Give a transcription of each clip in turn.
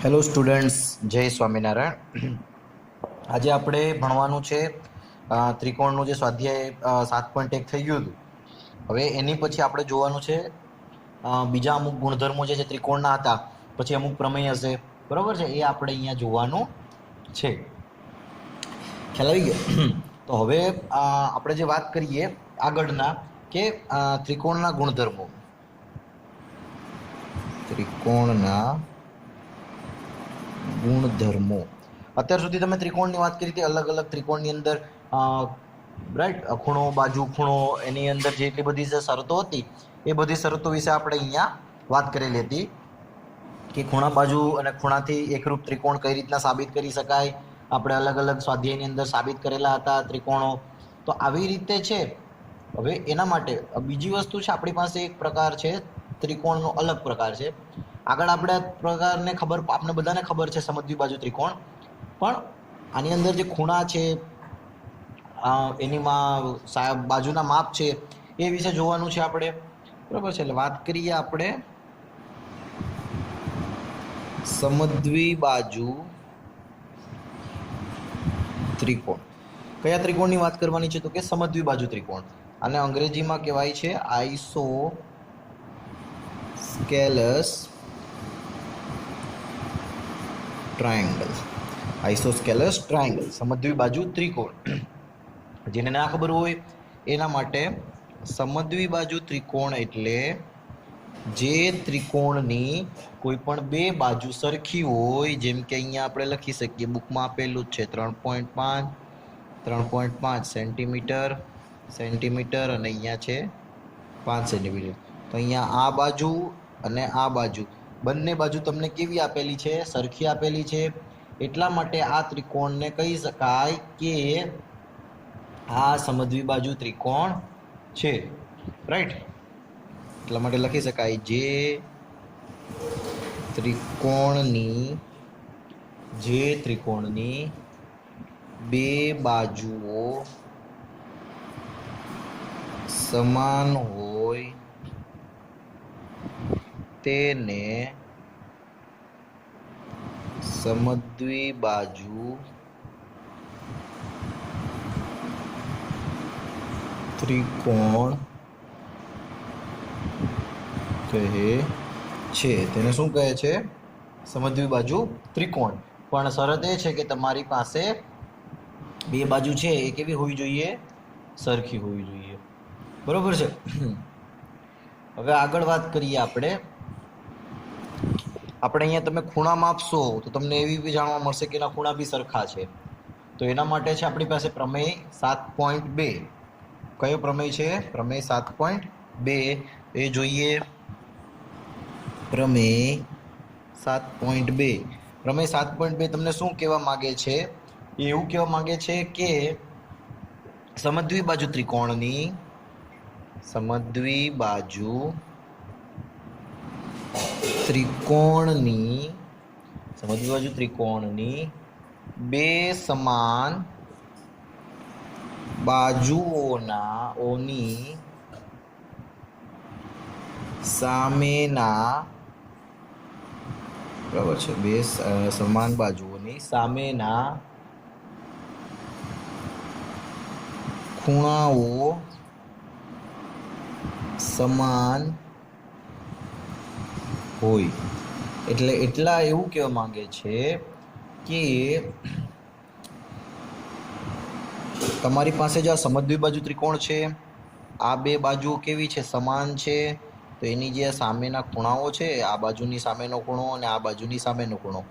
Hello students, જય સ્વામિનારાયણ. આજે આપણે ભણવાનું છે ત્રિકોણનું જે સ્વાધ્યાય 7.1 થઈ ગયું હતું. હવે એની પછી આપણે જોવાનું છે બીજા અમુક ગુણધર્મો જે ત્રિકોણના હતા, પછી અમુક પ્રમેય હશે, બરોબર છે, એ આપણે અહીંયા જોવાનું છે. ખ્યાલ આવી ગયો? તો હવે આપણે જે વાત કરીએ આગળના કે ત્રિકોણના ગુણધર્મો. અત્યાર સુધી તમે ત્રિકોણની વાત કરી હતી. અલગ અલગ ત્રિકોણની અંદર રાઈટ, ખૂણો, બાજુ, ખૂણો, એની અંદર જેટલી બધી જે શરતો હતી એ બધી શરતો વિશે આપણે અહીંયા વાત કરેલી હતી કે ખૂણા, બાજુ અને ખૂણાથી એકરૂપ ત્રિકોણ કઈ રીતના સાબિત કરી શકાય. આપણે અલગ અલગ સ્વાધ્યાયની અંદર સાબિત કરેલા હતા ત્રિકોણો. તો આવી રીતે છે. હવે એના માટે બીજી વસ્તુ છે, આપણી પાસે એક પ્રકાર છે ત્રિકોણનો, અલગ પ્રકાર છે. આગળ આપણે પ્રકારને ખબર, આપણે બધાને ખબર છે સમદ્વિબાજુ ત્રિકોણ, પણ આની અંદર જે ખૂણા છે, એનીમાં બાજુના માપ છે, એ વિશે જોવાનું છે આપણે, બરાબર છે. એટલે વાત કરીએ આપણે સમદ્વિબાજુ ત્રિકોણ. કયા ત્રિકોણની વાત કરવાની છે? તો કે સમદ્વિબાજુ ત્રિકોણ. આને અંગ્રેજીમાં કહેવાય છે આઇસોસ્કેલસ ટ્રાયંગલ. આઇસોસ્કેલસ ટ્રાયંગલ, સમદ્વિબાજુ ત્રિકોણ. જેને ના ખબર હોય એના માટે, સમદ્વિબાજુ ત્રિકોણ એટલે જે ત્રિકોણની કોઈ પણ બે બાજુ સરખી હોય. જેમ કે અહીંયા આપણે લખી શકીએ, બુકમાં આપેલું જ છે 3.5 સેન્ટીમીટર અને અહીંયા છે 5 સેન્ટીમીટર. તો અહીંયા આ બાજુ અને આ બાજુ, બંને બાજુ તમને કેવી આપેલી છે? સરખી આપેલી છે. એટલા માટે આ ત્રિકોણને કહી શકાય કે આ સમદ્વિબાજુ ત્રિકોણ છે, રાઈટ. એટલા માટે લખી શકાય, જે ત્રિકોણની બે બાજુઓ સમાન હોય તેને સમદ્વિબાજુ ત્રિકોણ કહે છે. તેને શું કહે છે? સમદ્વિબાજુ ત્રિકોણ. પણ શરત એ છે કે તમારી પાસે બે બાજુ છે એ કેવી હોવી જોઈએ? સરખી હોવી જોઈએ, બરોબર છે. હવે આગળ વાત કરીએ આપણે અહીંયા તમે ખૂણા માપશો તો તમને એવી બી જાણવા મળશે કે એના ખૂણા બી સરખા છે. તો એના માટે છે આપણી પાસે પ્રમેય 7.2. કયો પ્રમેય છે? પ્રમેય 7.2. એ જોઈએ. પ્રમેય 7.2 તમને શું કહેવા માંગે છે? એવું કહેવા માંગે છે કે સમદ્વિબાજુ ત્રિકોણની બે સમાન બાજુઓની સામેના, બરાબર છે, બે સમાન બાજુઓની સામેના ખૂણાઓ સમાન હોય. એટલે એટલા એવું કહેવા માંગે છે કે તમારી પાસે જે આ સમદ્વિબાજુ ત્રિકોણ છે, આ બે બાજુઓ કેવી છે? સમાન છે. તો એની જે સામેના ખૂણાઓ છે, આ બાજુની સામેનો ખૂણો અને આ બાજુની સામેનો ખૂણો,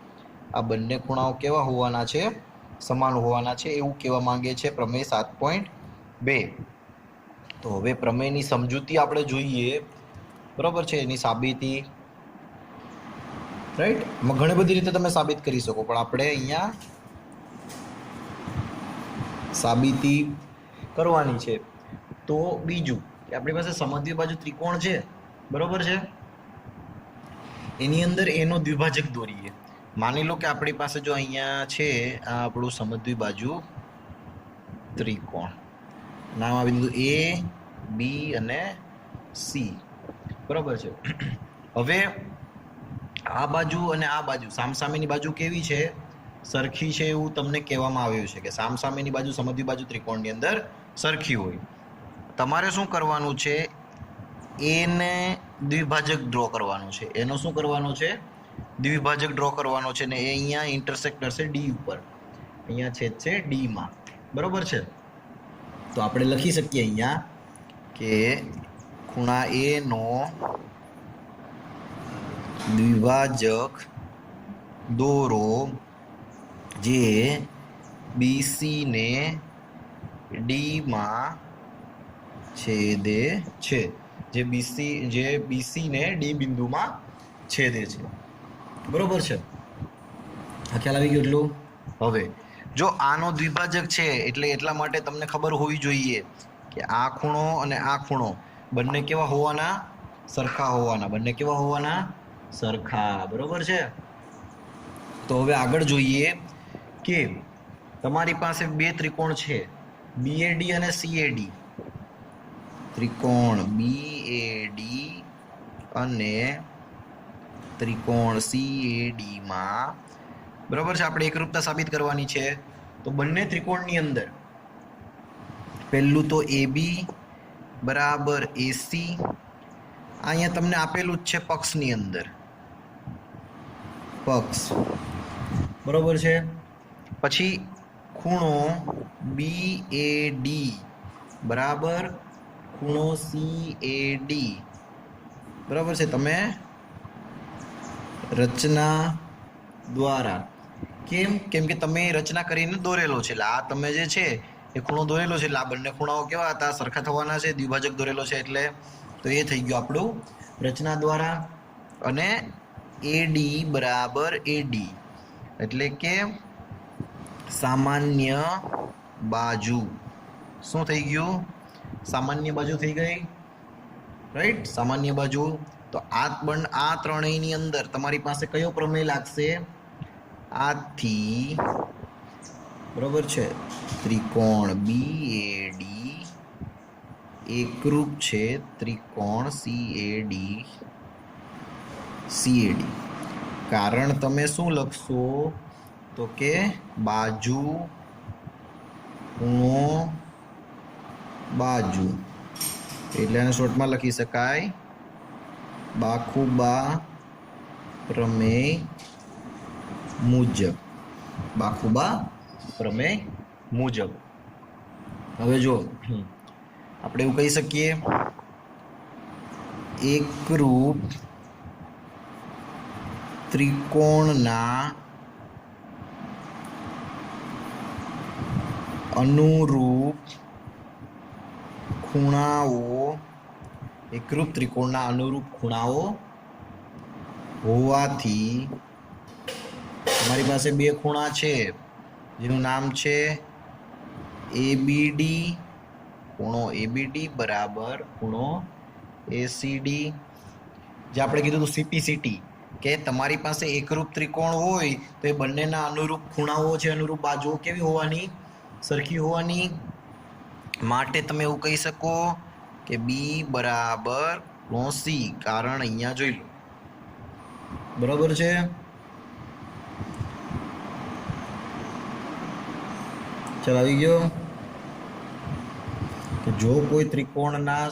આ બંને ખૂણાઓ કેવા હોવાના છે? સમાન હોવાના છે. એવું કહેવા માંગે છે પ્રમેય 7.2. તો હવે પ્રમેયની સમજૂતી આપણે જોઈએ, બરોબર છે, એની સાબિતી, રાઈટ. ઘણી બધી રીતે તમે સાબિત કરી શકો, પણ આપણે અહીંયા સાબિતી કરવાની છે. તો બીજું કે આપણી પાસે સમદ્વિબાજુ ત્રિકોણ છે, બરોબર છે, એની અંદર એનો દ્વિભાજક દોરીએ. માની લો કે આપણી પાસે જો અહીંયા છે આ આપણું સમદ્વિબાજુ ત્રિકોણ, નામ આપી દીધું A, B અને C, બરોબર છે. હવે આ બાજુ અને આ બાજુ સામસામેની બાજુ કેવી છે? સરખી છે એવું તમને કહેવામાં આવ્યું છે કે સામસામેની બાજુ સમદ્વિ બાજુ ત્રિકોણની અંદર સરખી હોય. તમારે શું કરવાનું છે? એને દ્વિભાજક ડ્રો કરવાનો છે. એનો શું કરવાનો છે? દ્વિભાજક ડ્રો કરવાનો છે ને એ અહીંયા ઇન્ટરસેક્ટ કરશે ડી ઉપર. અહીંયા છેદ છે ડી માં. બરોબર છે? તો આપણે લખી શકીએ અહીંયા કે ખૂણા એ નો દ્વિભાજક દોરો જે બીસી ને ડી માં છેદે છે. જે બીસી ને ડી બિંદુમાં છેદે છે. બરોબર છે? આ ખ્યાલ આવી ગયો એટલું? હવે જો આનો દ્વિભાજક છે એટલે એટલા માટે તમને ખબર હોવી જોઈએ કે આ ખૂણો અને આ ખૂણો બંને કેવા હોવાના? સરખા હોવાના. બંને કેવા હોવાના? સરખા. બરોબર છે? તો હવે આગળ જોઈએ કે તમારી પાસે બે ત્રિકોણ છે, બીએડી અને સીએડી. ત્રિકોણ બીએડી અને ત્રિકોણ સીએડી માં બરાબર છે આપણે એકરૂપતા સાબિત કરવાની છે. તો બંને ત્રિકોણની અંદર પહેલું તો AB બરાબર AC. અહીંયા તમને આપેલું જ છે પક્ષની અંદર પક્ષ. બરોબર છે? પછી ખૂણો BAD બરાબર ખૂણો CAD. બરાબર છે? તમે રચના દ્વારા કેમ કે તમે રચના કરીને દોરેલો છે. એટલે આ તમે જે છે એ ખૂણો દોરેલો છે એટલે આ બંને ખૂણાઓ કેવા હતા? સરખા થવાના છે. દ્વિભાજક દોરેલો છે એટલે તો એ થઈ ગયું આપણું રચના દ્વારા. અને AD બરાબર AD એટલે કે સામાન્ય બાજુ. શું થઈ ગયું? સામાન્ય બાજુ થઈ ગઈ. રાઈટ? સામાન્ય બાજુ. તો આ ત્રણેયની અંદર તમારી પાસે કયો પ્રમેય લાગશે? આથી બરોબર છે ત્રિકોણ BAD એકરૂપ છે ત્રિકોણ CAD. કારણ તમે શું લખશો? તો કે બાજુ ખૂણો બાજુ એટલે એને શોર્ટમાં લખી શકાય બાખુબા પ્રમેય મુજબ. બાખુબા પ્રમેય મુજબ. હવે જો આપણે એવું કહી શકીએ એકરૂપ ત્રિકોણના અનુરૂપ ખૂણાઓ એકરૂપ ત્રિકોણના અનુરૂપ ખૂણાઓ હોવાથી તમારી પાસે બે ખૂણા છે જેનું નામ છે ABD. ખૂણો ABD બરાબર ખૂણો ACD. જે આપણે કીધું હતું CPCT કે તમારી પાસે એકરૂપ ત્રિકોણ હોય તો એ બંનેના અનુરૂપ ખૂણાઓ છે, અનુરૂપ બાજુઓ કેવી હોવાની? સરખી હોવાની. માટે તમે એવું કહી શકો કે B બરાબર ખૂણો C. કારણ અહીંયા જોઈ લો. બરાબર છે? ચાલ આવી ગયો કે જો કોઈ ત્રિકોણના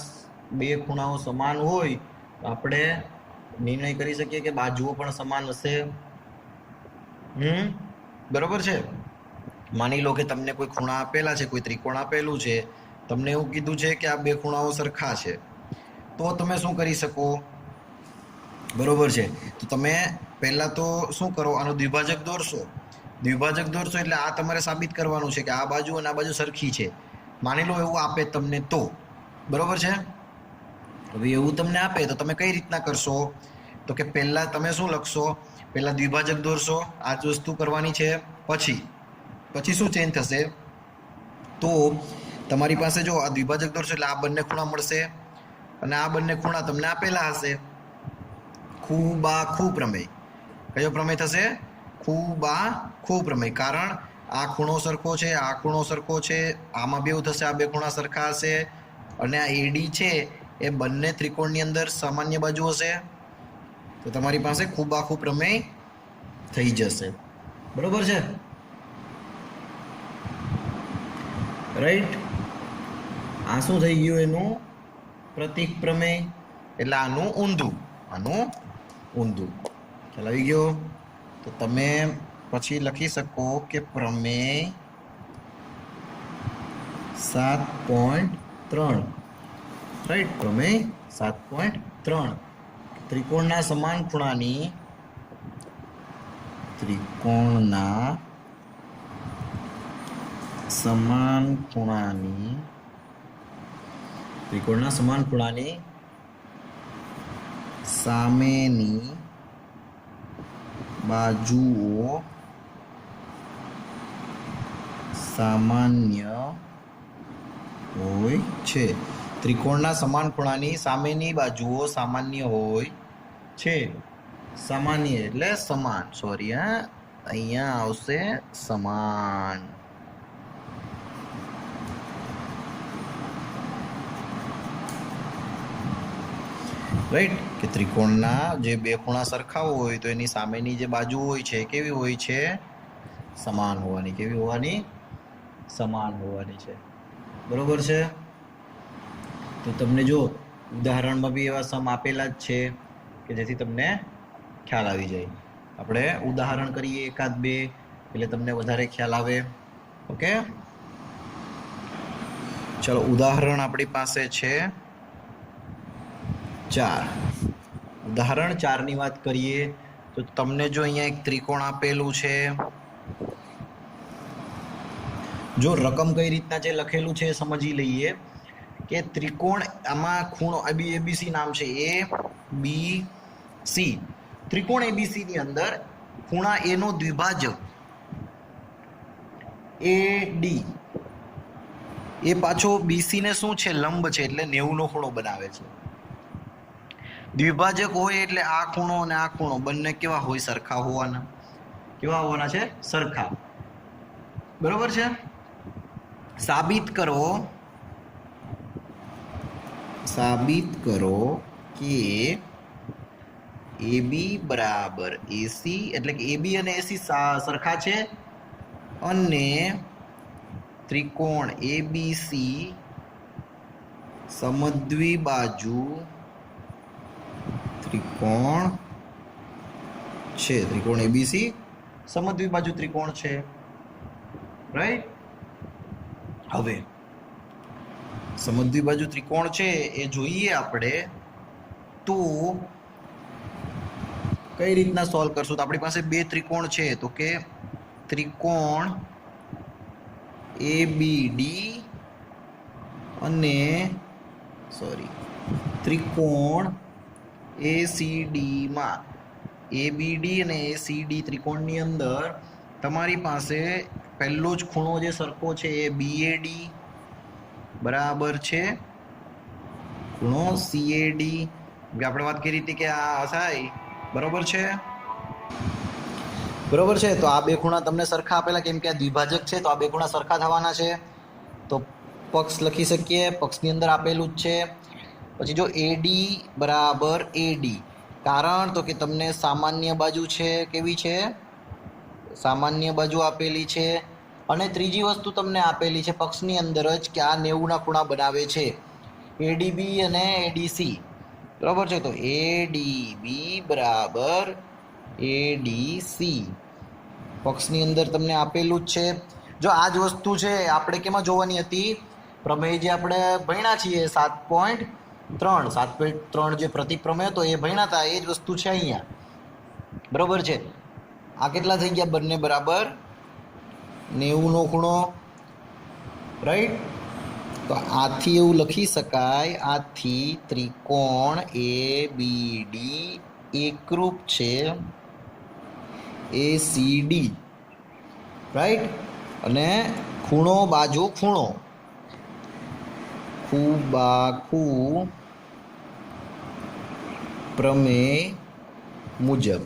બે ખૂણાઓ સમાન હોય તો આપણે નિર્ણય કરી શકીએ કે બાજુઓ પણ સમાન હશે. બરોબર છે? માની લો કે તમને કોઈ ખૂણા આપેલા છે, કોઈ ત્રિકોણ આપેલું છે, તમને એવું કીધું છે કે આ બે ખૂણાઓ સરખા છે, તો તમે શું કરી શકો? બરોબર છે? તો તમે પહેલા તો શું કરો? આનો દ્વિભાજક દોરશો. દ્વિભાજક દોરશો એટલે આ તમારે સાબિત કરવાનું છે કે આ બાજુ અને આ બાજુ સરખી છે. માની લો એવું આપે તમને તો. બરોબર છે? હવે એવું તમને આપે તો તમે કઈ રીતના કરશો? તો કે પહેલા તમે શું લખશો? પહેલા દ્વિભાજક દોરશો. આ જ વસ્તુ કરવાની છે. પછી શું ચેન્જ થશે? તો તમારી પાસે જો આ દ્વિભાજક દોરશો એટલે આ બંને ખૂણા મળશે અને આ બંને ખૂણા તમને આપેલા હશે. ખૂબાખૂ પ્રમેય. કયો પ્રમેય થશે? ખૂબાખૂ પ્રમેય. કારણ આ ખૂણો સરખો છે, આ ખૂણો સરખો છે, આમાં બેવ થશે, આ બે ખૂણા સરખા હશે અને આ AD છે એ બંને ત્રિકોણની અંદર સામાન્ય બાજુ હશે. તો તમારી પાસે ખૂબાખૂબ પ્રમેય થઈ જશે. બરોબર છે, રાઈટ. આ શું થઈ ગયું? એનું પ્રતીક પ્રમેય, એટલે આનું ઊંધું, ખ્યાલ આવી ગયો? તો તમે પછી લખી શકો કે પ્રમેય 7.3, રાઈટ. પ્રમેય 7.3 ત્રિકોણના સમાન ખૂણાની સામેની બાજુઓ સામાન્ય હોય છે. ત્રિકોણના સમાન ખૂણાની સામેની બાજુઓ સામાન્ય હોય છે. સામાન્ય એટલે સમાન, સોરી હા, અહીંયા આવશે સમાન. રાઈટ, કે ત્રિકોણના જે બે ખૂણા સરખા હોય તો એની સામેની જે બાજુ હોય છે કેવી હોય છે? સમાન હોવાની. કેવી હોવાની? સમાન હોવાની છે. બરોબર છે. તો તમને જો ઉદાહરણમાં બી એવા સમ આપેલા જ છે કે જેથી તમને ખ્યાલ આવી જાય. આપણે ઉદાહરણ કરીએ એકાદ બે, એટલે તમને વધારે ખ્યાલ આવે. ઓકે, ચલો ઉદાહરણ આપણી પાસે છે 4. ઉદાહરણ 4 ની વાત કરીએ તો તમને જો અહીંયા એક ત્રિકોણ આપેલું છે, જો રકમ કઈ રીતના જે લખેલું છે સમજી લઈએ. કે ત્રિકોણ, આમાં ખૂણો એબીસી નામ છે, એ બી સી. ત્રિકોણ એબીસી ની અંદર ખૂણા એ નો દ્વિભાજક એ ડી, એ પાછો બીસી ને શું છે? લંબ છે, એટલે 90 નો ખૂણો બનાવે છે. દ્વિભાજક હોય એટલે આ ખૂણો અને આ ખૂણો બંને કેવા હોય? સરખા હોવાના. કેવા હોવાના છે? સરખા. બરોબર છે. સાબિત કરો કે AB બરાબર AC, એટલે કે AB અને AC સરખા છે અને ત્રિકોણ ABC સમદ્વિબાજુ ત્રિકોણ છે. ત્રિકોણ ABC સમદ્વિબાજુ ત્રિકોણ છે, રાઈટ. હવે સમદ્વિબાજુ ત્રિકોણ છે એ જોઈએ આપણે તો કઈ રીતના સોલ્વ કરશું? તો આપણી પાસે બે ત્રિકોણ છે, તો કે ત્રિકોણ ABD અને ત્રિકોણ ACD માં, ABD અને ACD ત્રિકોણની અંદર તમારી પાસે પહેલો જ ખૂણો જે સરખો છે એ BAD બરાબર છે ખૂણો CAD. આપણે વાત કરી હતી કે આ થાય. બરોબર છે, બરોબર છે. તો આ બે ખૂણા તમને સરખા આપેલા, કેમ કે આ દ્વિભાજક છે તો આ બે ખૂણા સરખા થવાના છે. તો પક્ષ લખી શકીએ, પક્ષની અંદર આપેલું જ છે. પછી જો AD બરાબર AD, કારણ તો કે તમને સામાન્ય બાજુ છે, કેવી છે? સામાન્ય બાજુ આપેલી છે. અને ત્રીજી વસ્તુ તમને આપેલી છે પક્ષની અંદર જ કે આ 90 ના ખૂણા બનાવે છે, ADB અને ADC. બરાબર છે. તો ADB બરાબર ADC પક્ષની અંદર તમને આપેલું જ છે. જો આ જ વસ્તુ છે આપણે કેમાં જોવાની હતી? પ્રમેય જે આપણે ભણ્યા છીએ 7.3 જે પ્રતીક પ્રમેય હતો એ ભણ્યા હતા, એ જ વસ્તુ છે અહીંયા. બરોબર છે. આ કેટલા થઈ ગયા? બંને બરાબર 90 નો ખૂણો, રાઈટ. તો આથી એવું લખી શકાય, આથી ત્રિકોણ ABD એકરૂપ છે ACD, રાઈટ. અને ખૂણો બાજુ ખૂણો ખૂબાખૂબ પ્રમેય મુજબ,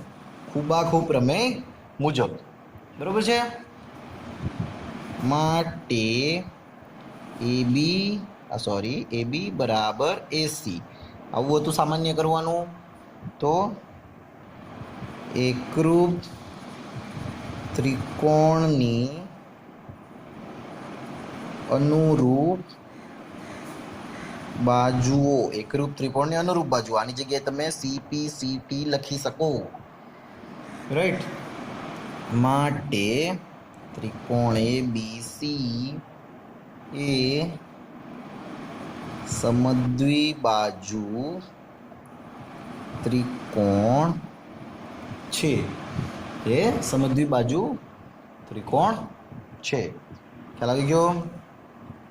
ખૂબાખૂબ પ્રમેય મુજબ. બરોબર છે. માટે AB બરાબર AC. આવું હતું સામાન્ય કરવાનું. તો એકરૂપ ત્રિકોણની અનુરૂપ બાજુઓ, એકરૂપ ત્રિકોણની અનુરૂપ બાજુ, આની જગ્યાએ તમે CPCT લખી શકો, રાઈટ. માટે ત્રિકોણ ABC એ સમદ્વિબાજુ ત્રિકોણ છે. એ સમદ્વિબાજુ ત્રિકોણ છે. ખ્યાલ આવી ગયો?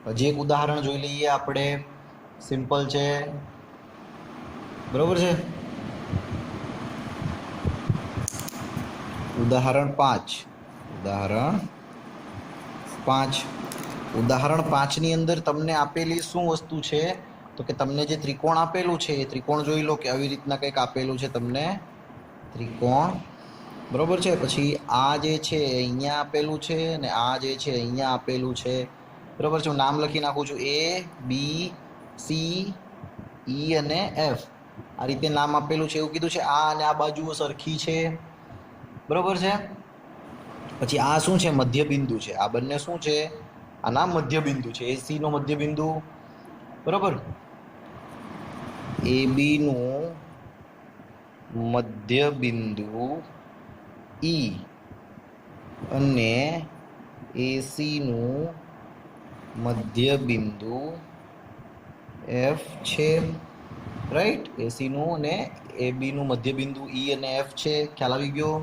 હજી એક ઉદાહરણ જોઈ લઈએ આપણે. સિમ્પલ છે, બરોબર છે. ઉદાહરણ 5. ઉદાહરણ 5 ની અંદર તમને આપેલી શું વસ્તુ છે? તો કે તમને જે ત્રિકોણ આપેલું છે એ ત્રિકોણ જોઈ લો કે આવી રીતના કંઈક આપેલું છે તમને ત્રિકોણ, બરોબર છે. પછી આ જે છે અહીંયા આપેલું છે ને આ જે છે અહીંયા આપેલું છે, બરોબર છે. હું નામ લખી નાખું છું, A B C E અને F. આ રીતે નામ આપેલું છે. એવું કીધું છે આ અને આ બાજુઓ સરખી છે, બરોબર છે. પછી આ શું છે? મધ્ય બિંદુ છે. આ બંને શું છે? આના મધ્ય બિંદુ છે. AC નો મધ્ય બિંદુ, બરોબર. AB નું મધ્ય બિંદુ E અને AC નું મધ્ય બિંદુ F છે, રાઈટ. AC નું અને AB નું મધ્ય બિંદુ E અને F છે. ખ્યાલ આવી ગયો?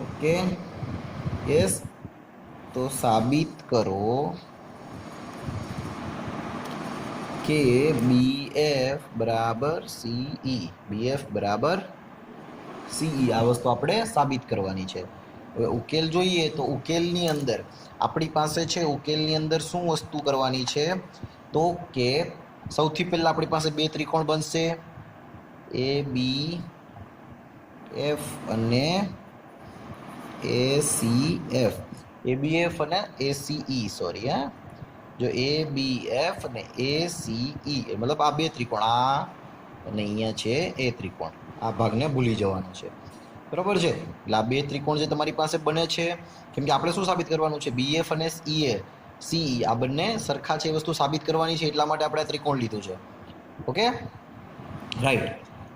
Okay, yes. તો સાબિત કરો કે BF બરાબર CE. BF બરાબર CE. આ વસ્તુ આપણે સાબિત કરવાની છે. હવે ઉકેલ જોઈએ તો ઉકેલની અંદર આપણી પાસે છે, ઉકેલની અંદર શું વસ્તુ કરવાની છે? તો કે સૌથી પહેલા આપણી પાસે બે ત્રિકોણ બનશે, ABF અને ACF. ABF અને ACE, સોરી હા. જો ABF અને ACE મતલબ આ બે ત્રિકોણ, આ અને અહીંયા છે એ ત્રિકોણ. આ ભાગને ભૂલી જવાનો છે, બરોબર છે. એટલે આ બે ત્રિકોણ જે તમારી પાસે બને છે, કેમ કે આપણે શું સાબિત કરવાનું છે? BF અને CE આ બંને સરખા છે એ વસ્તુ સાબિત કરવાની છે, એટલા માટે આપણે ત્રિકોણ લીધું છે. Okay, right.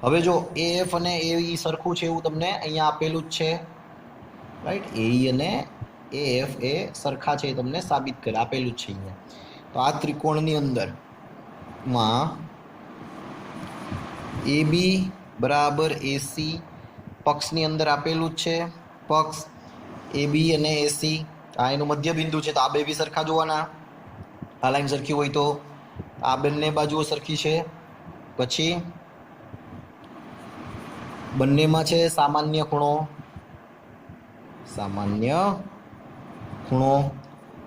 હવે જો AF અને AE સરખું છે એવું તમને અહીંયા આપેલું જ છે, રાઈટ. AE અને AF એ સરખા છે એ તમને સાબિત કરે આપેલું જ છે અહીંયા. તો આ ત્રિકોણની અંદર માં AB બરાબર AC પક્ષની અંદર આપેલું જ છે. પક્ષ AB અને AC આ એનું મધ્ય બિંદુ છે, તો આ બે બી સરખા જોવાના. આ લાઈન સરખી હોય તો આ બંને બાજુઓ સરખી છે. પછી બંનેમાં છે સામાન્ય ખૂણો.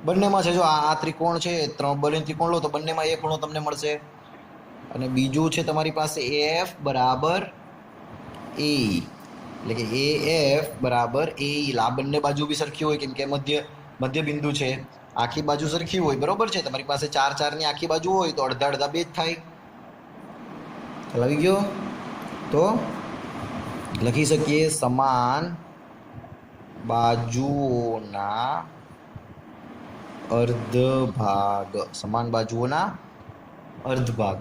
બંનેમાં છે. જો આ ત્રિકોણ છે, બંને ત્રિકોણ લો તો બંનેમાં એક ખૂણો તમને મળશે. અને બીજું છે તમારી પાસે AF બરાબર AE, એટલે કે AF બરાબર AE. આ બંને બાજુ બી સરખી હોય, કેમ કે મધ્ય બિંદુ છે. આખી બાજુ સરખી હોય, બરોબર છે. તમારી પાસે 4 ની આખી બાજુ હોય તો અડધા અડધા બે જ થાય. ખ્યાલ આવી ગયો? તો લખી શકીએ સમાન બાજુઓના અર્ધભાગ. સમાન બાજુઓના અર્ધભાગ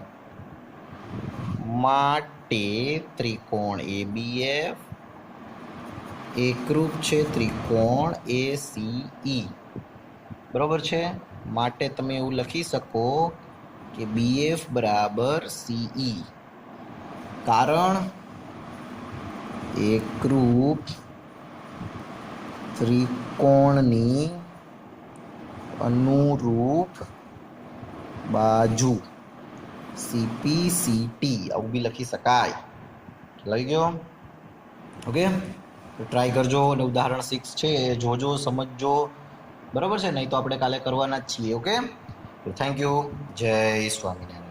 માટે ત્રિકોણ ABF એકરૂપ છે ત્રિકોણ ACE, બરોબર છે. માટે તમે એવું લખી શકો કે BF બરાબર CE. કારણ એકરૂપ ત્રિકોણની અનુરૂપ બાજુ CPCT આવું બી લખી શકાય. લઈ ગયો? ઓકે, તો ટ્રાય કરજો અને ઉદાહરણ 6 છે એ જોજો, સમજજો, બરોબર છે. નહીં તો આપણે કાલે કરવાના જ છીએ. Okay, thank you. જય સ્વામિનારાયણ.